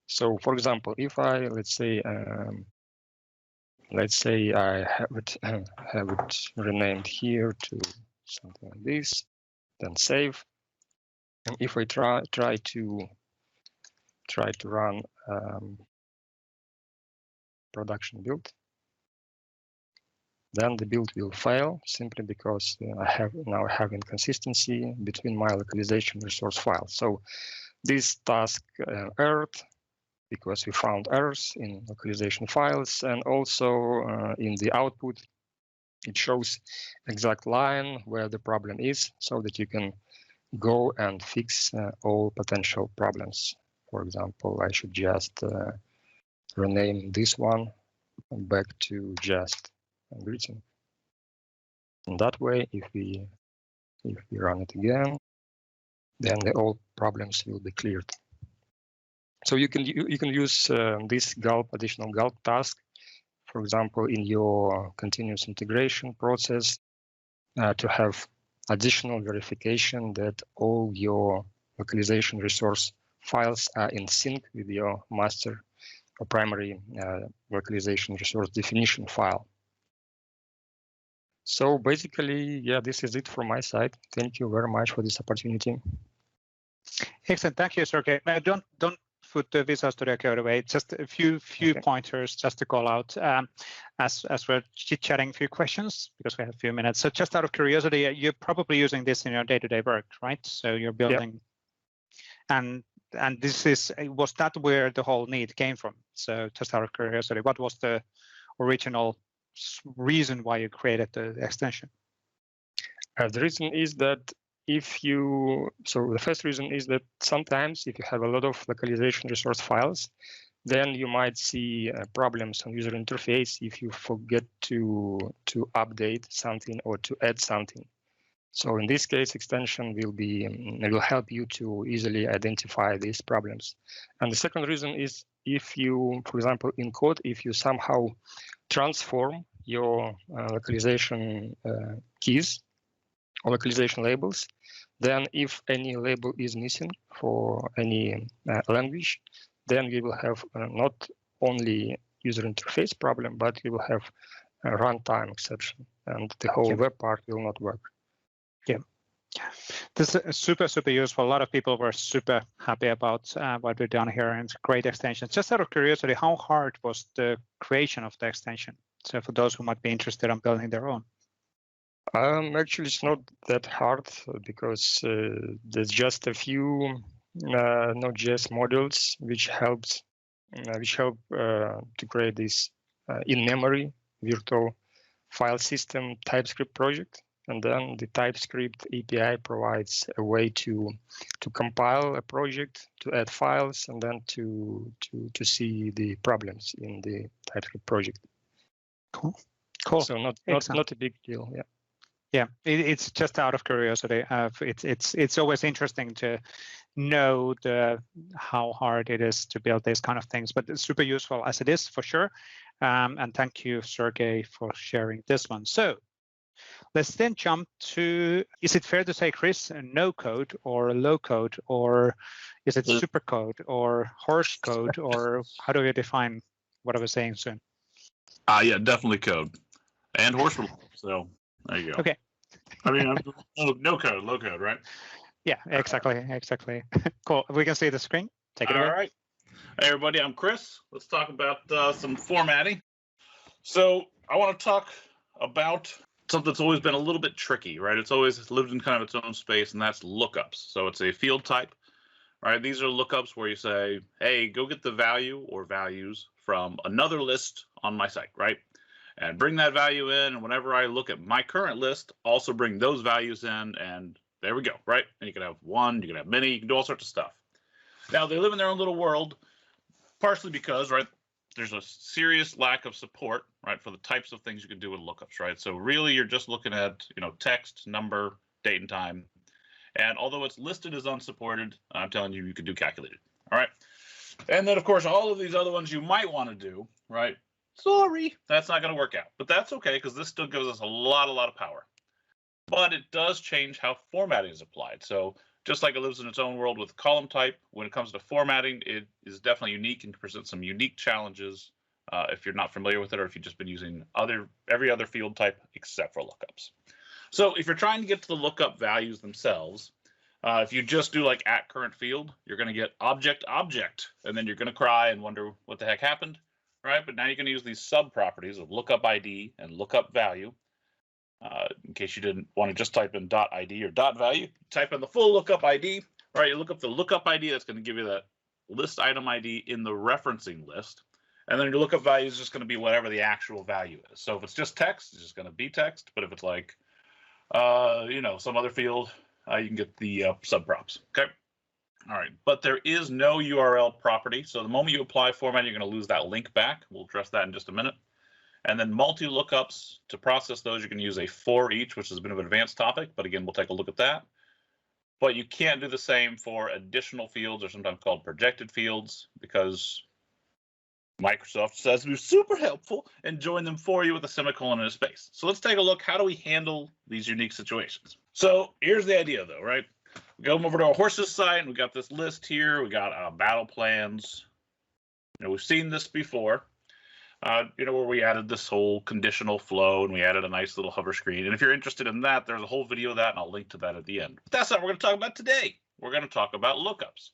So for example, if I, let's say, let's say I have it renamed here to something like this, then save. And if I try to run production build, then the build will fail simply because I have inconsistency between my localization resource files. So this task errored because we found errors in localization files, and also in the output it shows exact line where the problem is, so that you can go and fix all potential problems. For example, I should just rename this one back to just greeting. And that way, if we run it again, then all problems will be cleared. So you can use this additional gulp task, for example, in your continuous integration process to have additional verification that all your localization resource files are in sync with your master or primary localization resource definition file. So basically, yeah, this is it from my side. Thank you very much for this opportunity. Excellent, thank you, Sergey. Don't put the Vesa Studio Code away. Just a few okay. Pointers just to call out as we're chit-chatting a few questions because we have a few minutes. So just out of curiosity, you're probably using this in your day-to-day work, right? So you're building, and was that where the whole need came from? So just out of curiosity, what was the original reason why you created the extension? The reason is that the first reason is that sometimes if you have a lot of localization resource files, then you might see problems on user interface if you forget to update something or to add something. So in this case, extension will help you to easily identify these problems. And the second reason is if you, for example, in code, if you somehow transform your localization keys or localization labels, then if any label is missing for any language, then we will have not only user interface problem, but we will have a runtime exception, and the whole web part will not work. Yeah, this is super useful. A lot of people were super happy about what we've done here, and it's a great extension. Just out of curiosity, how hard was the creation of the extension? So for those who might be interested in building their own. Actually, it's not that hard because there's just a few Node.js modules which help to create this in-memory virtual file system TypeScript project, and then the TypeScript API provides a way to compile a project, to add files, and then to see the problems in the TypeScript project. Cool. So not a big deal. Yeah. Yeah, it's just out of curiosity. It's always interesting to know how hard it is to build these kind of things, but it's super useful as it is for sure. And thank you, Sergey, for sharing this one. So let's then jump to, is it fair to say, Chris, no code or low code, or is it super code or horse code, or how do you define what I was saying soon? Yeah, definitely code and horse. So there you go. Okay. I mean, no code, low code, right? Yeah, exactly. Cool. We can see the screen. Take it away. All right. Hey, everybody, I'm Chris. Let's talk about some formatting. So I want to talk about something that's always been a little bit tricky, right? It's always lived in kind of its own space, and that's lookups. So it's a field type, right? These are lookups where you say, hey, go get the value or values from another list on my site, right? And bring that value in, and whenever I look at my current list, also bring those values in, and there we go, right? And you can have one, you can have many, you can do all sorts of stuff. Now, they live in their own little world, partially because, right, there's a serious lack of support, right, for the types of things you can do with lookups, right? So really, you're just looking at, text, number, date, and time. And although it's listed as unsupported, I'm telling you, you can do calculated, all right? And then, of course, all of these other ones you might want to do, right? Sorry, that's not going to work out, but that's okay because this still gives us a lot of power. But it does change how formatting is applied. So just like it lives in its own world with column type, when it comes to formatting, it is definitely unique and presents some unique challenges if you're not familiar with it, or if you've just been using every other field type except for lookups. So if you're trying to get to the lookup values themselves, if you just do like at current field, you're going to get object, and then you're going to cry and wonder what the heck happened, right? But now you can use these sub properties of lookup ID and lookup value. In case you didn't want to just type in .id or .value, type in the full lookup ID, right? You look up the lookup ID, that's going to give you that list item ID in the referencing list. And then your lookup value is just going to be whatever the actual value is. So if it's just text, it's just going to be text. But if it's like, some other field, you can get the subprops. Okay. All right. But there is no URL property. So the moment you apply format, you're going to lose that link back. We'll address that in just a minute. And then multi-lookups, to process those, you can use a for each, which is a bit of an advanced topic. But again, we'll take a look at that. But you can't do the same for additional fields, or sometimes called projected fields, because Microsoft says we're super helpful and join them for you with a semicolon and a space. So let's take a look. How do we handle these unique situations? So here's the idea, though, right? We go over to our horses site, and we got this list here. We got battle plans. We've seen this before. Where we added this whole conditional flow, and we added a nice little hover screen. And if you're interested in that, there's a whole video of that, and I'll link to that at the end. But that's not what we're going to talk about today. We're going to talk about lookups.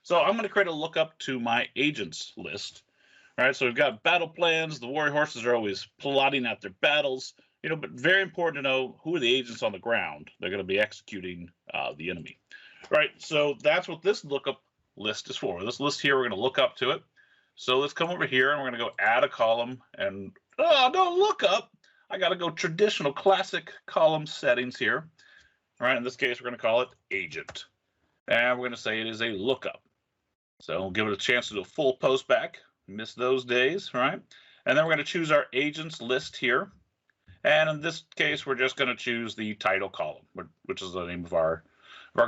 So I'm going to create a lookup to my agents list. All right, so we've got battle plans. The warrior horses are always plotting out their battles, but very important to know who are the agents on the ground. They're going to be executing the enemy. Right, so that's what this lookup list is for. This list here, we're going to look up to it. So let's come over here, and we're going to go add a column. And, don't look up. I got to go traditional classic column settings here. All right, in this case, we're going to call it agent. And we're going to say it is a lookup. So we'll give it a chance to do a full post back. Miss those days, right? And then we're going to choose our agents list here. And in this case, we're just going to choose the title column, which is the name of our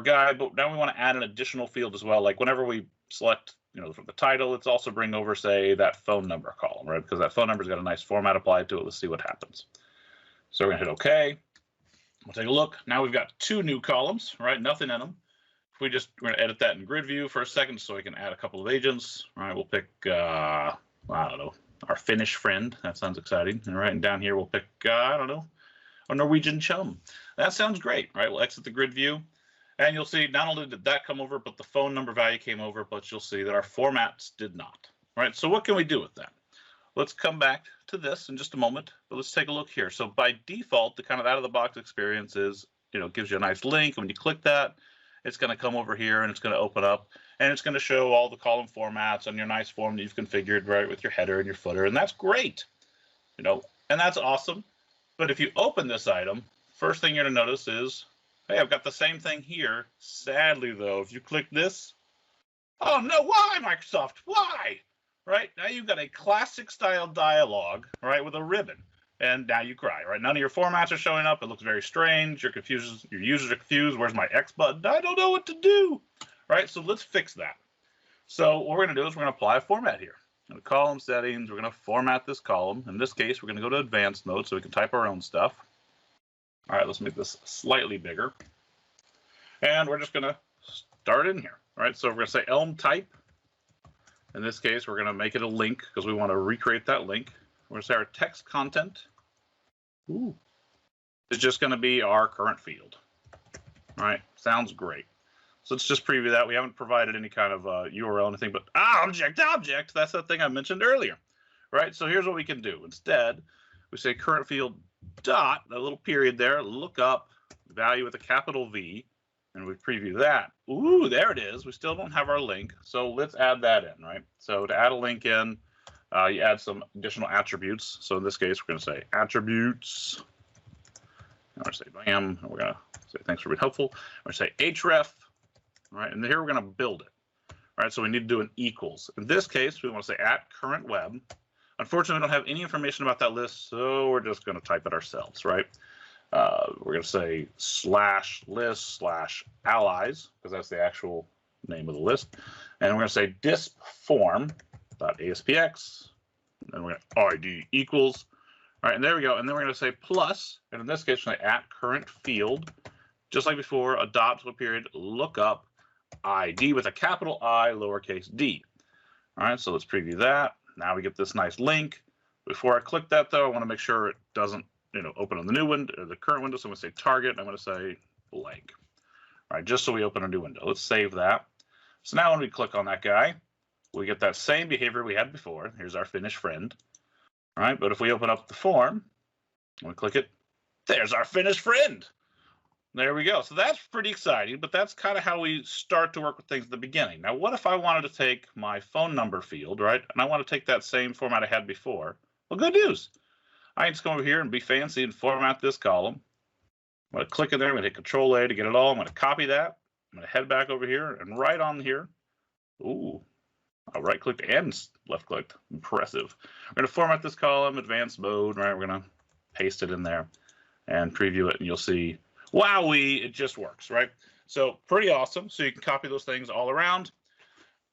guide. But now we want to add an additional field as well. Like whenever we select, from the title, let's also bring over, say, that phone number column, right? Because that phone number's got a nice format applied to it. Let's see what happens. So we're going to hit OK. We'll take a look. Now we've got 2 new columns, right? Nothing in them. We're going to edit that in grid view for a second so we can add a couple of agents. All right, we'll pick, I don't know, our Finnish friend. That sounds exciting. All right, and down here we'll pick, I don't know, a Norwegian chum. That sounds great, right? We'll exit the grid view. And you'll see not only did that come over, but the phone number value came over, but you'll see that our formats did not. All right, so what can we do with that? Let's come back to this in just a moment, but let's take a look here. So by default, the kind of out-of-the-box experience is, it gives you a nice link. When you click that, it's going to come over here and it's going to open up, and it's going to show all the column formats on your nice form that you've configured, right, with your header and your footer, and that's great, and that's awesome. But if you open this item, first thing you're going to notice is, hey, I've got the same thing here. Sadly, though, if you click this, oh no, why, Microsoft? Why? Right? Now you've got a classic style dialog, right, with a ribbon. And now you cry, right? None of your formats are showing up. It looks very strange. You're confused. Your users are confused. Where's my X button? I don't know what to do, right? So let's fix that. So what we're going to do is we're going to apply a format here. In the column settings, we're going to format this column. In this case, we're going to go to advanced mode so we can type our own stuff. All right, let's make this slightly bigger. And we're just going to start in here, right? So we're going to say Elm type. In this case, we're going to make it a link because we want to recreate that link. We're going to say our text content. It's just going to be our current field. All right, sounds great. So let's just preview that. We haven't provided any kind of URL or anything, but object, that's that thing I mentioned earlier, right? So here's what we can do. Instead, we say current field dot, that little period there, look up value with a capital V, and we preview that. Ooh, there it is. We still don't have our link, so let's add that in, right? So to add a link in, you add some additional attributes. So in this case, we're going to say attributes. I'm going to say bam. And we're going to say thanks for being helpful. We're going to say href. All right, and here we're going to build it. All right, so we need to do an equals. In this case, we want to say at current web. Unfortunately, we don't have any information about that list, so we're just going to type it ourselves, right? We're going to say /list/allies, because that's the actual name of the list. And we're going to say disp form.aspx, and we're going to id equals. All right, and there we go. And then we're going to say plus, and in this case, we're going to at current field, just like before, a dot to a period, lookup ID with a capital I, lowercase d. All right, so let's preview that. Now we get this nice link. Before I click that though, I want to make sure it doesn't, open on the new window or the current window. So I'm going to say target. And I'm going to say blank. All right, just so we open a new window. Let's save that. So now when we click on that guy, we get that same behavior we had before. Here's our finished friend. All right, but if we open up the form, and we click it, there's our finished friend. There we go. So that's pretty exciting, but that's kind of how we start to work with things at the beginning. Now, what if I wanted to take my phone number field, right? And I want to take that same format I had before. Well, good news. I can just come over here and be fancy and format this column. I'm going to click in there. I'm going to hit Control-A to get it all. I'm going to copy that. I'm going to head back over here and right on here. Ooh, I right-clicked and left-clicked. Impressive. We're going to format this column, advanced mode, right? We're going to paste it in there and preview it, and you'll see, wowee, it just works, right? So pretty awesome. So you can copy those things all around.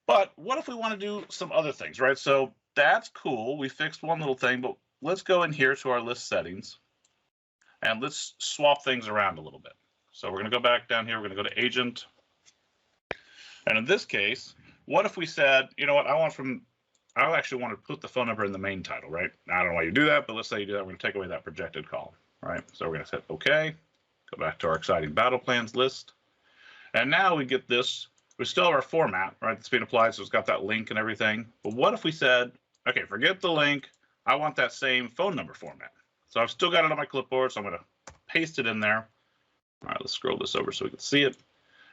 But what if we want to do some other things, right? So that's cool. We fixed one little thing, but let's go in here to our list settings and let's swap things around a little bit. So we're going to go back down here. We're going to go to agent. And in this case, what if we said, you know what, I actually want to put the phone number in the main title, right? I don't know why you do that, but let's say you do that. We're going to take away that projected column, right? So we're going to hit OK, go back to our exciting battle plans list. And now we get this. We still have our format, right? That's being applied. So it's got that link and everything. But what if we said, OK, forget the link. I want that same phone number format. So I've still got it on my clipboard. So I'm going to paste it in there. All right, let's scroll this over so we can see it.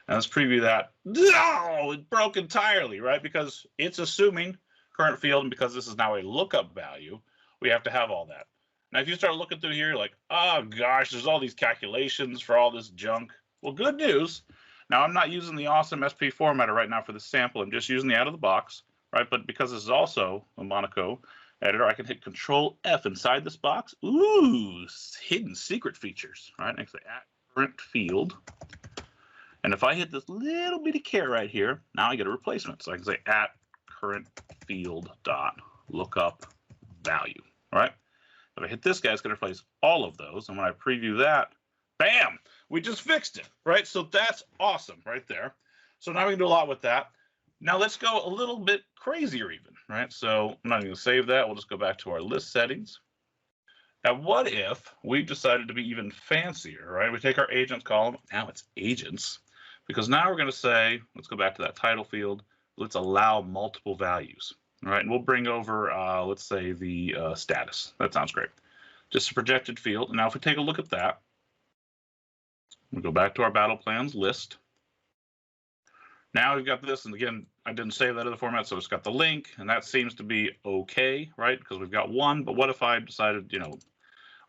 And let's preview that. No, it broke entirely, right? Because it's assuming current field, and because this is now a lookup value, we have to have all that. Now, if you start looking through here, like, oh gosh, there's all these calculations for all this junk. Well, good news. Now, I'm not using the awesome SP formatter right now for the sample. I'm just using the out of the box, right? But because this is also a Monaco editor, I can hit Control F inside this box. Ooh, hidden secret features, right? Next to at current field. And if I hit this little bitty care right here, now I get a replacement. So I can say at current field dot lookup value. All right. If I hit this guy, it's going to replace all of those. And when I preview that, bam, we just fixed it, right? So that's awesome right there. So now we can do a lot with that. Now let's go a little bit crazier even, right? So I'm not going to save that. We'll just go back to our list settings. Now, what if we decided to be even fancier, right? We take our agents column. Now it's agents, because now we're going to say, let's go back to that title field. Let's allow multiple values. All right, and we'll bring over, let's say, the status. That sounds great. Just a projected field. And now if we take a look at that, we'll go back to our battle plans list. Now we've got this, and again, I didn't save that other format, so it's got the link, and that seems to be okay, right? Because we've got one, but what if I decided,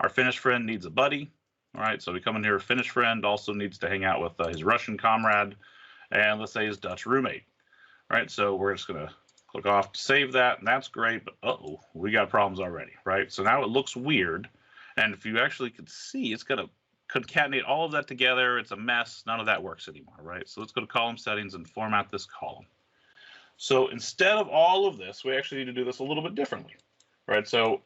our finished friend needs a buddy, all right? So we come in here, finished friend also needs to hang out with his Russian comrade, and let's say his Dutch roommate, all right? So we're just gonna click off to save that, and that's great, but uh-oh, we got problems already, right? So now it looks weird, and if you actually could see, it's gonna concatenate all of that together. It's a mess. None of that works anymore, right? So let's go to column settings and format this column. So instead of all of this, we actually need to do this a little bit differently, right? So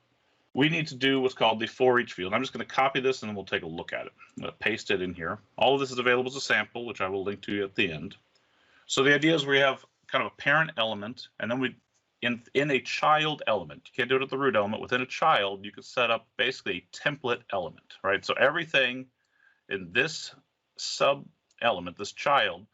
we need to do what's called the for each field. I'm just going to copy this and then we'll take a look at it. I'm going to paste it in here. All of this is available as a sample, which I will link to you at the end. So the idea is we have kind of a parent element, and then we in a child element. You can't do it at the root element. Within a child, you could set up basically a template element, right? So everything in this sub element, this child,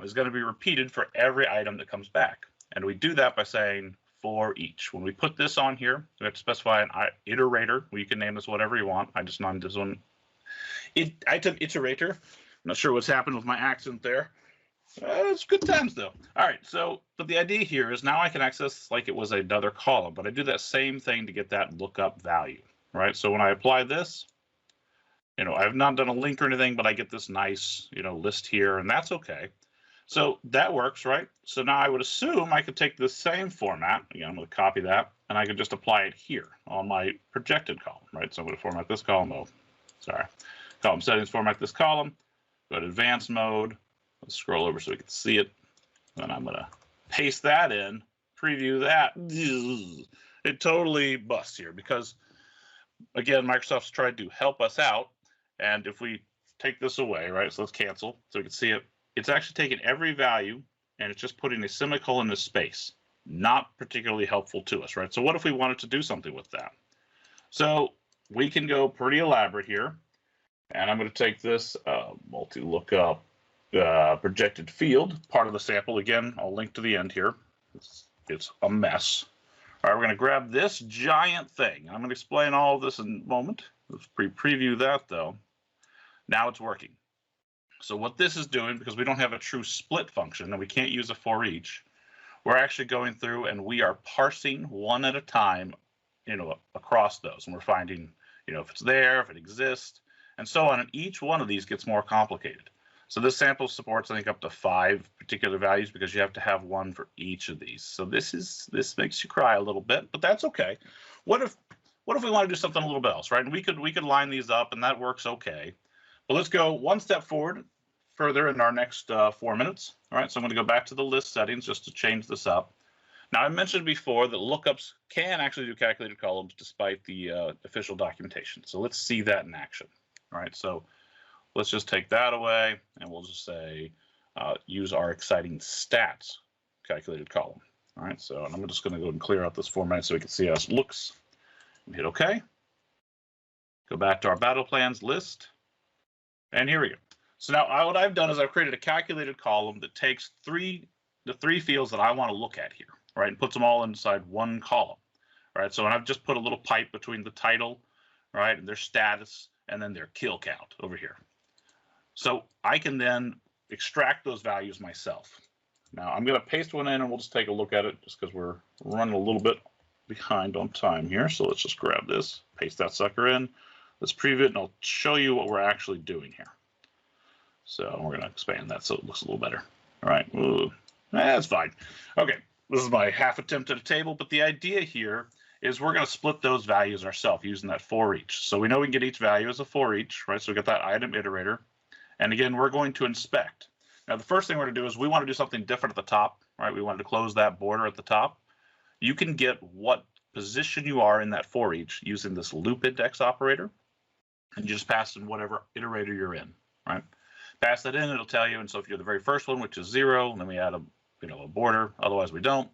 is going to be repeated for every item that comes back. And we do that by saying for each. When we put this on here, we have to specify an iterator. You can name this whatever you want. I just named this one. I took iterator. I'm not sure what's happened with my accent there. It's good times though. All right, so but the idea here is now I can access like it was another column, but I do that same thing to get that lookup value, right? So when I apply this, I've not done a link or anything, but I get this nice, list here, and that's okay. So that works, right? So now I would assume I could take this same format. Again, I'm going to copy that, and I could just apply it here on my projected column, right? So I'm going to format this column. Oh, sorry. Column settings, format this column. Go to advanced mode. Let's scroll over so we can see it. And I'm going to paste that in, preview that. It totally busts here because, again, Microsoft's tried to help us out. And if we take this away, right, so let's cancel so we can see it. It's actually taking every value and it's just putting a semicolon in the space. not particularly helpful to us, right? So what if we wanted to do something with that? So we can go pretty elaborate here, and I'm going to take this multi-lookup projected field, part of the sample. Again, I'll link to the end here. It's a mess. All right, we're going to grab this giant thing. I'm going to explain all of this in a moment. Let's preview that, though. Now it's working. So what this is doing, because we don't have a true split function and we can't use a for each, we're actually going through and we are parsing one at a time, across those. And we're finding, if it's there, if it exists, and so on. And each one of these gets more complicated. So this sample supports, I think, up to 5 particular values because you have to have one for each of these. So this makes you cry a little bit, but that's okay. What if we want to do something a little bit else, right? And we could line these up, and that works okay. But let's go one step further in our next 4 minutes. All right, so I'm going to go back to the list settings just to change this up. Now, I mentioned before that lookups can actually do calculated columns despite the official documentation. So let's see that in action. All right, so let's just take that away, and we'll just say use our exciting stats calculated column. All right, so and I'm just going to go and clear out this format so we can see how it looks. And hit OK. Go back to our battle plans list, and here we go. So now what I've done is I've created a calculated column that takes the three fields that I want to look at here, right, and puts them all inside one column, right? So I've just put a little pipe between the title, right, and their status, and then their kill count over here. So I can then extract those values myself. Now I'm going to paste one in, and we'll just take a look at it just because we're running a little bit behind on time here. So let's just grab this, paste that sucker in. Let's preview it, and I'll show you what we're actually doing here. So we're going to expand that so it looks a little better. All right. Ooh, that's fine. Okay. This is my half attempt at a table, but the idea here is we're going to split those values ourselves using that for each. So we know we can get each value as a for each, right? So we got that item iterator. And again, we're going to inspect. Now, the first thing we're going to do is we want to do something different at the top, right? We wanted to close that border at the top. You can get what position you are in that for each using this loop index operator. And you just pass in whatever iterator you're in, right? Pass that in, it'll tell you. And so if you're the very first one, which is 0, then we add a border. Otherwise, we don't.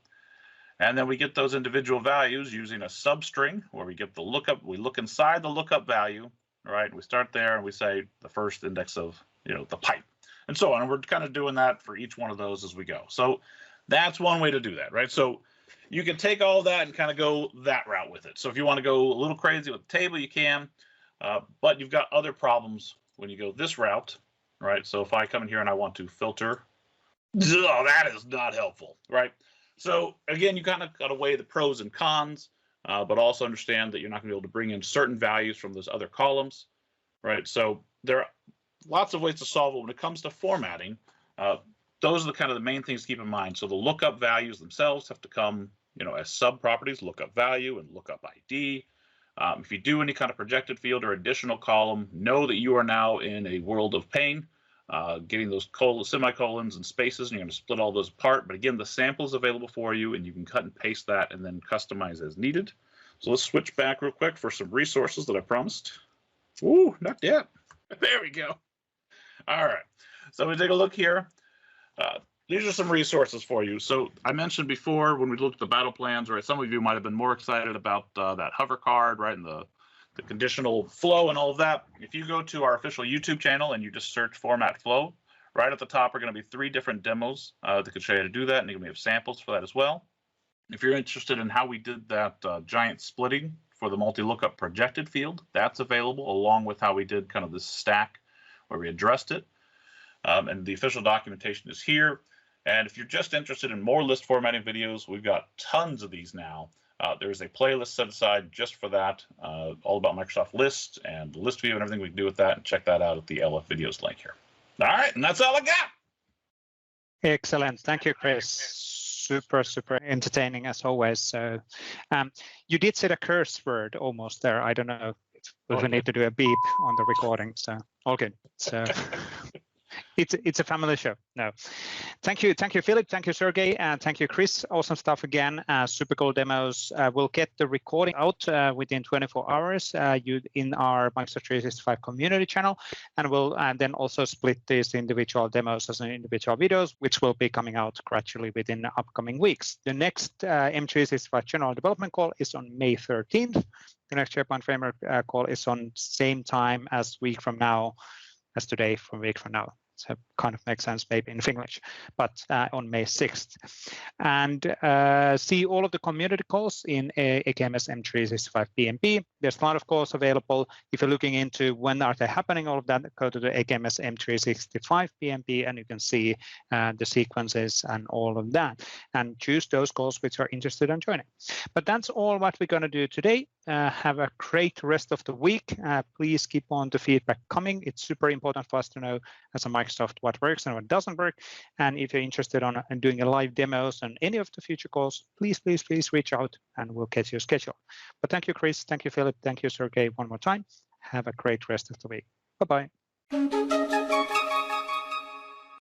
And then we get those individual values using a substring where we get the lookup. We look inside the lookup value, right? We start there and we say the first index of, the pipe and so on. And we're kind of doing that for each one of those as we go. So that's one way to do that, right? So you can take all that and kind of go that route with it. So if you want to go a little crazy with the table, you can, but you've got other problems when you go this route, right? So if I come in here and I want to filter, oh, that is not helpful, right? So again, you kind of got to weigh the pros and cons, but also understand that you're not going to be able to bring in certain values from those other columns, right? So there are lots of ways to solve it when it comes to formatting. Those are the kind of the main things to keep in mind. So the lookup values themselves have to come, as sub properties, lookup value and lookup ID. If you do any kind of projected field or additional column, know that you are now in a world of pain. Getting those semicolons and spaces, and you're going to split all those apart. But again, the sample is available for you, and you can cut and paste that and then customize as needed. So let's switch back real quick for some resources that I promised. Ooh, not yet. There we go. All right. So we take a look here. These are some resources for you. So I mentioned before when we looked at the battle plans, right? Some of you might have been more excited about that hover card, right, and the conditional flow and all of that. If you go to our official YouTube channel and you just search format flow, right at the top are going to be 3 different demos that could show you how to do that, and we have samples for that as well. If you're interested in how we did that giant splitting for the multi-lookup projected field, that's available along with how we did kind of this stack where we addressed it. And the official documentation is here. And if you're just interested in more list formatting videos, we've got tons of these now. There's a playlist set aside just for that, all about Microsoft Lists and list view and everything we can do with that. And check that out at the LF videos link here. All right, and that's all I got. Excellent. Thank you, Chris. Super entertaining as always. So you did say the curse word almost there. I don't know if we need to do a beep on the recording. So all good. So It's a family show. No, thank you, Philip, thank you, Sergey, and thank you, Chris. Awesome stuff again. Super cool demos. We'll get the recording out within 24 hours in our Microsoft 365 community channel, and we'll then also split these individual demos as individual videos, which will be coming out gradually within the upcoming weeks. The next M365 general development call is on May 13th. The next SharePoint Framework call is on same time as week from now, as today from week from now. So kind of makes sense maybe in English, but on May 6th. And see all of the community calls in AKMS M365 PnP. There's a lot of calls available. If you're looking into when are they happening, all of that, go to the AKMS M365 PnP and you can see the sequences and all of that. And choose those calls which are interested in joining. But that's all what we're going to do today. Have a great rest of the week. Please keep on the feedback coming. It's super important for us to know as a Microsoft what works and what doesn't work. And if you're interested in doing a live demos on any of the future calls, please reach out and we'll get you a schedule. But thank you, Chris. Thank you, Philip. Thank you, Sergey, one more time. Have a great rest of the week. Bye-bye.